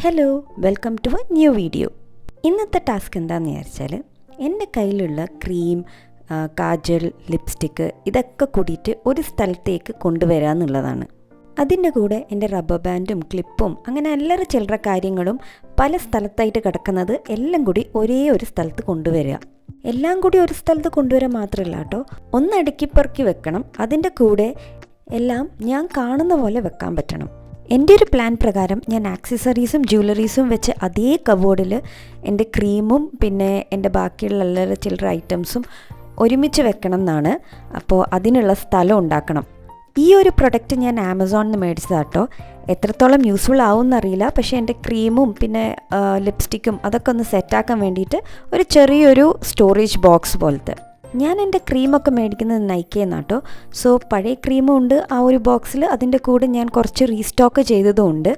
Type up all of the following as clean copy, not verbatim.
Hello, welcome to a new video. ഇന്നത്തെ task എന്താണെന്ന് വിചാരിച്ചാൽ എൻ്റെ കയ്യിലുള്ള ക്രീം, കാജൽ, ലിപ്സ്റ്റിക്ക് ഇതൊക്കെ കൂടിയിട്ട് ഒരു സ്ഥലത്തേക്ക് കൊണ്ടുവരിക എന്നുള്ളതാണ്. അതിൻ്റെ കൂടെ എൻ്റെ റബ്ബർ ബാൻഡും ക്ലിപ്പും അങ്ങനെ എല്ലാവരും ചില്ലറ കാര്യങ്ങളും പല സ്ഥലത്തായിട്ട് കിടക്കുന്നത് എല്ലാം കൂടി ഒരേ ഒരു സ്ഥലത്ത് കൊണ്ടുവരിക. എല്ലാം കൂടി ഒരു സ്ഥലത്ത് കൊണ്ടുവരാൻ മാത്രമല്ല കേട്ടോ, ഒന്ന് അടുക്കിപ്പറക്കി വെക്കണം. അതിൻ്റെ കൂടെ എല്ലാം ഞാൻ കാണുന്ന പോലെ വെക്കാൻ പറ്റണം. എൻ്റെ ഒരു പ്ലാൻ പ്രകാരം ഞാൻ ആക്സസറീസും ജ്വല്ലറീസും വെച്ച് അതേ കബോർഡിൽ എൻ്റെ ക്രീമും പിന്നെ എൻ്റെ ബാക്കിയുള്ള എല്ലാ ചില്ലറ ഐറ്റംസും ഒരുമിച്ച് വെക്കണം എന്നാണ്. അപ്പോൾ അതിനുള്ള സ്ഥലം ഉണ്ടാക്കണം. ഈ ഒരു പ്രൊഡക്റ്റ് ഞാൻ ആമസോണിൽ നിന്ന് മേടിച്ചതാട്ടോ. എത്രത്തോളം യൂസ്ഫുൾ ആവുമെന്നറിയില്ല, പക്ഷേ എൻ്റെ ക്രീമും പിന്നെ ലിപ്സ്റ്റിക്കും അതൊക്കെ ഒന്ന് സെറ്റാക്കാൻ വേണ്ടിയിട്ട് ഒരു ചെറിയൊരു സ്റ്റോറേജ് ബോക്സ് പോലത്തെ. ഞാൻ എൻ്റെ ക്രീമൊക്കെ മേടിക്കുന്നത് നൈക്കയെന്നാട്ടോ. സോ പഴയ ക്രീമും ഉണ്ട് ആ ഒരു ബോക്സിൽ. അതിൻ്റെ കൂടെ ഞാൻ കുറച്ച് റീസ്റ്റോക്ക് ചെയ്തതും ഉണ്ട്.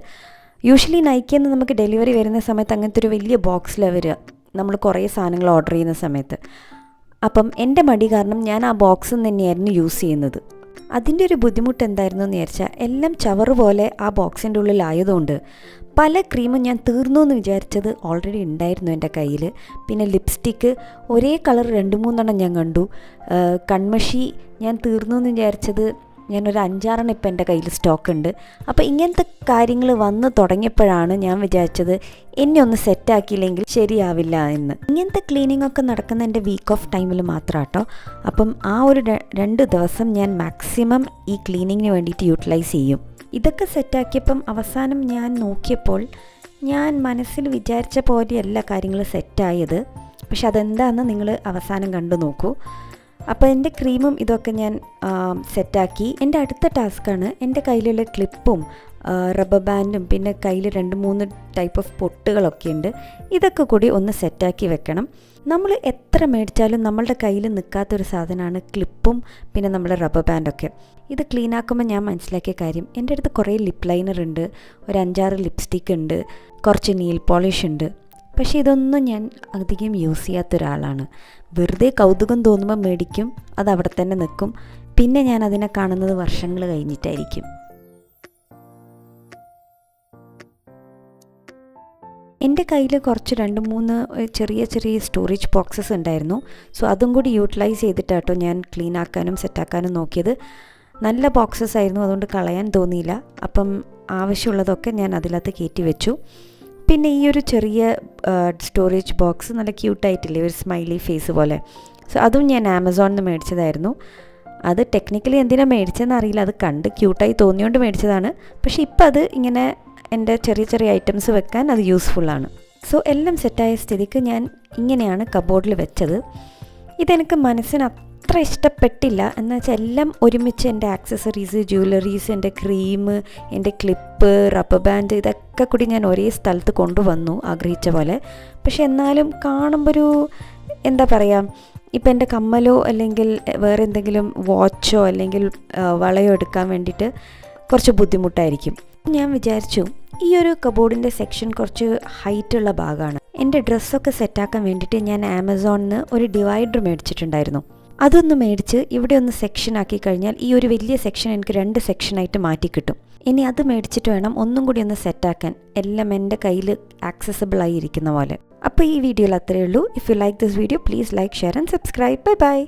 യൂഷ്വലി നൈക്കയിൽ നിന്ന് നമുക്ക് ഡെലിവറി വരുന്ന സമയത്ത് അങ്ങനത്തെ ഒരു വലിയ ബോക്സിലാണ് വരിക, നമ്മൾ കുറേ സാധനങ്ങൾ ഓർഡർ ചെയ്യുന്ന സമയത്ത്. അപ്പം എൻ്റെ മടി കാരണം ഞാൻ ആ ബോക്സിൽ നിന്ന് തന്നെയായിരുന്നു യൂസ് ചെയ്യുന്നത്. അതിൻ്റെ ഒരു ബുദ്ധിമുട്ട് എന്തായിരുന്നു എന്ന് വിചാരിച്ചാൽ എല്ലാം ചവറ് പോലെ ആ ബോക്സിൻ്റെ ഉള്ളിലായതുകൊണ്ട് പല ക്രീമും ഞാൻ തീർന്നു എന്ന് വിചാരിച്ചത് ഓൾറെഡി ഉണ്ടായിരുന്നു എൻ്റെ കയ്യിൽ. പിന്നെ ലിപ്സ്റ്റിക്ക് ഒരേ കളർ 2-3 ഞാൻ കണ്ടു. കൺമഷി ഞാൻ തീർന്നു എന്ന് വിചാരിച്ചത് ഞാനൊരു 5-6 ഇപ്പം എൻ്റെ കയ്യിൽ സ്റ്റോക്ക് ഉണ്ട്. അപ്പോൾ ഇങ്ങനത്തെ കാര്യങ്ങൾ വന്ന് തുടങ്ങിയപ്പോഴാണ് ഞാൻ വിചാരിച്ചത് എന്നെ ഒന്ന് സെറ്റാക്കിയില്ലെങ്കിൽ ശരിയാവില്ല എന്ന്. ഇങ്ങനത്തെ ക്ലീനിങ് ഒക്കെ നടക്കുന്ന എൻ്റെ വീക്ക് ഓഫ് ടൈമിൽ മാത്രം കേട്ടോ. അപ്പം ആ ഒരു 2 ദിവസം ഞാൻ മാക്സിമം ഈ ക്ലീനിങ്ങിന് വേണ്ടിയിട്ട് യൂട്ടിലൈസ് ചെയ്യും. ഇതൊക്കെ സെറ്റാക്കിയപ്പം അവസാനം ഞാൻ നോക്കിയപ്പോൾ ഞാൻ മനസ്സിൽ വിചാരിച്ച പോലെയല്ല കാര്യങ്ങൾ സെറ്റായത്. പക്ഷെ അതെന്താണെന്ന് നിങ്ങൾ അവസാനം കണ്ടു നോക്കൂ. അപ്പോൾ എൻ്റെ ക്രീമും ഇതൊക്കെ ഞാൻ സെറ്റാക്കി. എൻ്റെ അടുത്ത ടാസ്ക്കാണ് എൻ്റെ കയ്യിലുള്ള ക്ലിപ്പും റബ്ബർ ബാൻഡും പിന്നെ കയ്യിൽ 2-3 ടൈപ്പ് ഓഫ് പൊട്ടുകളൊക്കെ ഉണ്ട്. ഇതൊക്കെ കൂടി ഒന്ന് സെറ്റാക്കി വെക്കണം. നമ്മൾ എത്ര മേടിച്ചാലും നമ്മളുടെ കയ്യിൽ നിൽക്കാത്തൊരു സാധനമാണ് ക്ലിപ്പും പിന്നെ നമ്മുടെ റബ്ബർ ബാൻഡൊക്കെ. ഇത് ക്ലീൻ ആക്കുമ്പോൾ ഞാൻ മനസ്സിലാക്കിയ കാര്യം, എൻ്റെ അടുത്ത് കുറേ ലിപ്പ് ലൈനർ ഉണ്ട്, ഒരു 5-6 ലിപ്സ്റ്റിക്ക് ഉണ്ട്, കുറച്ച് നെയിൽ പോളിഷ് ഉണ്ട്. പക്ഷേ ഇതൊന്നും ഞാൻ അധികം യൂസ് ചെയ്യാത്ത ഒരാളാണ്. വെറുതെ കൗതുകം തോന്നുമ്പോൾ മേടിക്കും, അത് അവിടെ തന്നെ നിൽക്കും. പിന്നെ ഞാൻ അതിനെ കാണുന്നത് വർഷങ്ങൾ കഴിഞ്ഞിട്ടായിരിക്കും. എൻ്റെ കയ്യിൽ കുറച്ച് 2-3 ചെറിയ സ്റ്റോറേജ് ബോക്സസ് ഉണ്ടായിരുന്നു. സോ അതും കൂടി യൂട്ടിലൈസ് ചെയ്തിട്ടാട്ടോ ഞാൻ ക്ലീൻ ആക്കാനും സെറ്റാക്കാനും നോക്കിയത്. നല്ല ബോക്സസ് ആയിരുന്നു, അതുകൊണ്ട് കളയാൻ തോന്നിയില്ല. അപ്പം ആവശ്യമുള്ളതൊക്കെ ഞാൻ അതിനകത്ത് കയറ്റി വെച്ചു. പിന്നെ ഈ ഒരു ചെറിയ സ്റ്റോറേജ് ബോക്സ് നല്ല ക്യൂട്ടായിട്ടില്ലേ, ഒരു സ്മൈലി ഫേസ് പോലെ. സോ അതും ഞാൻ ആമസോണിൽ നിന്ന് മേടിച്ചതായിരുന്നു. അത് ടെക്നിക്കലി എന്തിനാണ് മേടിച്ചതെന്ന് അറിയില്ല, അത് കണ്ട് ക്യൂട്ടായി തോന്നിയോണ്ട് മേടിച്ചതാണ്. പക്ഷേ ഇപ്പം അത് ഇങ്ങനെ എൻ്റെ ചെറിയ ഐറ്റംസ് വെക്കാൻ അത് യൂസ്ഫുള്ളാണ്. സോ എല്ലാം സെറ്റായ സ്ഥിതിക്ക് ഞാൻ ഇങ്ങനെയാണ് കബോർഡിൽ വെച്ചത്. ഇതെനിക്ക് മനസ്സിന് അത്ര ഇഷ്ടപ്പെട്ടില്ല. എന്ന് വെച്ചാൽ എല്ലാം ഒരുമിച്ച് എൻ്റെ ആക്സസറീസ്, ജ്വല്ലറീസ്, എൻ്റെ ക്രീം, എൻ്റെ ക്ലിപ്പ്, റബ്ബർ ബാൻഡ് ഇതൊക്കെ കൂടി ഞാൻ ഒരേ സ്ഥലത്ത് കൊണ്ടുവന്നു ആഗ്രഹിച്ച പോലെ. പക്ഷെ എന്നാലും കാണുമ്പോൾ ഒരു എന്താ പറയുക, ഇപ്പം എൻ്റെ കമ്മലോ അല്ലെങ്കിൽ വേറെ എന്തെങ്കിലും വാച്ചോ അല്ലെങ്കിൽ വളയോ എടുക്കാൻ വേണ്ടിയിട്ട് കുറച്ച് ബുദ്ധിമുട്ടായിരിക്കും. ഞാൻ വിചാരിച്ചു ഈ ഒരു കബോർഡിൻ്റെ സെക്ഷൻ കുറച്ച് ഹൈറ്റുള്ള ഭാഗമാണ്. എൻ്റെ ഡ്രസ്സൊക്കെ സെറ്റാക്കാൻ വേണ്ടിയിട്ട് ഞാൻ ആമസോണിൽ നിന്ന് ഒരു ഡിവൈഡർ മേടിച്ചിട്ടുണ്ടായിരുന്നു. അതൊന്ന് മേടിച്ച് ഇവിടെ ഒന്ന് സെക്ഷൻ ആക്കി കഴിഞ്ഞാൽ ഈ ഒരു വലിയ സെക്ഷൻ എനിക്ക് 2 സെക്ഷനായിട്ട് മാറ്റി കിട്ടും. ഇനി അത് മേടിച്ചിട്ട് വേണം ഒന്നും കൂടി ഒന്ന് സെറ്റാക്കാൻ, എല്ലാം എൻ്റെ കയ്യിൽ ആക്സസിബിളായി ഇരിക്കുന്ന പോലെ. അപ്പോൾ ഈ വീഡിയോയിൽ അത്രയേ ഉള്ളൂ. If you like this video please like, share and subscribe. By.